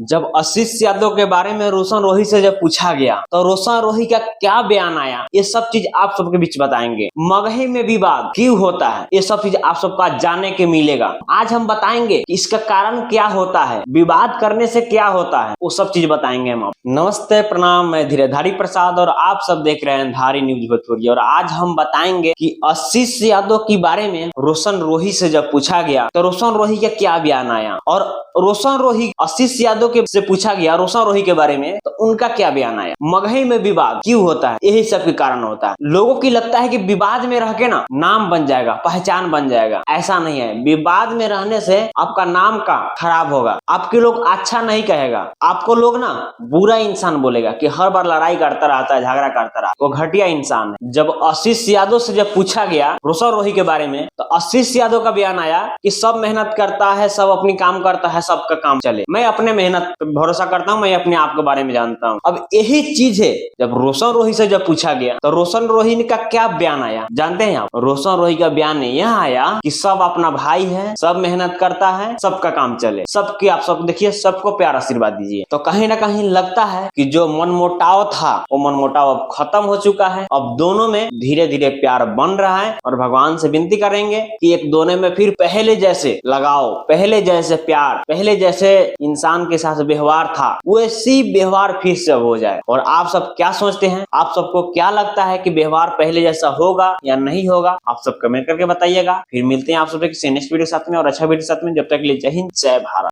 जब आशीष यादव के बारे में रोशन रोही से जब पूछा गया तो रोशन रोही का क्या बयान आया, ये सब चीज आप सबके बीच बताएंगे। मगही में विवाद क्यों होता है, ये सब चीज आप सबका जानने के मिलेगा। आज हम बताएंगे कि इसका कारण क्या होता है, विवाद करने से क्या होता है, वो सब चीज बताएंगे हम। नमस्ते, प्रणाम, मैं धीरेधारी प्रसाद और आप सब देख रहे हैं धारी न्यूज भोजपुरी। और आज हम बताएंगे कि आशीष यादव के बारे में रोशन रोही से जब पूछा गया तो रोशन रोही का क्या बयान आया, और रोशन रोही आशीष यादव के से पूछा गया रोशन रोही के बारे में तो उनका क्या बयान आया। मगही में विवाद क्यों होता है, यही सब के कारण होता है। लोगों की लगता है कि विवाद में रह के ना नाम बन जाएगा, पहचान बन जाएगा। ऐसा नहीं है। विवाद में रहने से आपका नाम का खराब होगा, आपके लोग अच्छा नहीं कहेगा, आपको लोग ना बुरा इंसान बोलेगा कि हर बार लड़ाई करता रहता है, झगड़ा करता रहा, वो घटिया इंसान है। जब आशीष यादव से जब पूछा गया रोशन रोही के बारे में तो आशीष यादव का बयान आया कि सब मेहनत करता है, सब अपनी काम करता है, सबका काम चले। मैं अपने मेहनत पर भरोसा करता हूँ, मैं अपने आप के बारे में जानता हूँ। अब यही चीज है, जब रोशन रोही से जब पूछा गया तो रोशन रोही का क्या बयान आया जानते हैं आप। रोशन रोही का बयान यह आया कि सब अपना भाई है, सब मेहनत करता है, सबका काम चले, सबकी आप सब देखिए, सबको प्यार आशीर्वाद दीजिए। तो कहीं ना कहीं लगता है कि जो मनमुटाव था वो मनमुटाव अब खत्म हो चुका है। अब दोनों में धीरे धीरे प्यार बन रहा है और भगवान से विनती करेंगे कि एक दोनों में फिर पहले जैसे लगाओ, पहले जैसे प्यार, पहले जैसे इंसान के साथ व्यवहार था वैसी व्यवहार फिर से हो जाए। और आप सब क्या सोचते हैं, आप सबको क्या लगता है कि व्यवहार पहले जैसा होगा या नहीं होगा, आप सब कमेंट करके बताइएगा। फिर मिलते हैं आप सबसे किसी नेक्स्ट वीडियो के साथ में और अच्छा वीडियो के साथ में। जब तक के लिए जय हिंद, जय भारत।